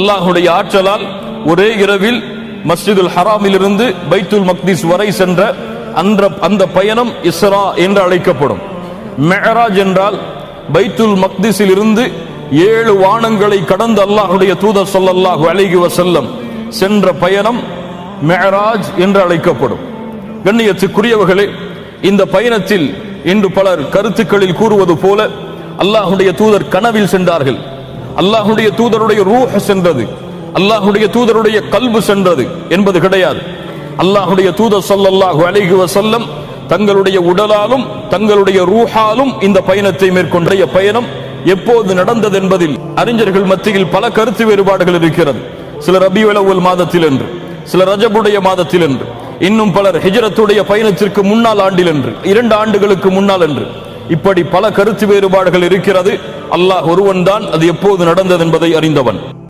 அல்லாஹுடைய ஆற்றலால் ஒரே இரவில் மஸ்ஜிதுல் ஹராமிலிருந்து பைத்துல் மக்திஸ் வரை சென்ற அந்த பயணம் இஸ்ரா என்று அழைக்கப்படும். மிஅராஜ் என்றால் பைத்துல் மக்திஸில் இருந்து 7 வானங்களை கடந்து அல்லாஹுடைய தூதர் ஸல்லல்லாஹு அலைஹி வஸல்லம் சென்ற பயணம் மிஅராஜ் என்று அழைக்கப்படும். கண்ணியத்துக்குரியவர்களே, இந்த பயணத்தில் இன்று பலர் கருத்துக்களில் கூறுவது போல அல்லாஹுடைய தூதர் கனவில் சென்றார்கள், அல்லாஹுடைய தூதருடைய ரூஹ் சென்றது, அல்லாஹுடைய தூதருடைய கல்பு சென்றது என்பது கிடையாது. அல்லாஹுடைய தூதர் ஸல்லல்லாஹு அலைஹி வஸல்லம் தங்களுடைய உடலாலும் தங்களுடைய ரூஹாலும் இந்த பயணத்தை மேற்கொண்ட பயணம் எப்போது நடந்தது என்பதில் அறிஞர்கள் மத்தியில் பல கருத்து வேறுபாடுகள் இருக்கிறது. சிலர் ரபியுல் அவ்வல் மாதத்தில் என்று, சிலர் ரஜபுடைய மாதத்தில் என்று, இன்னும் பலர் ஹிஜ்ரத்துடைய பயணத்திற்கு முன்னால் ஆண்டில் என்று, 2 ஆண்டுகளுக்கு முன்னால் என்று, இப்படி பல கருத்து வேறுபாடுகள் இருக்கிறது. அல்லாஹ் ஒருவன் தான் அது எப்போது நடந்தது என்பதை அறிந்தவன்.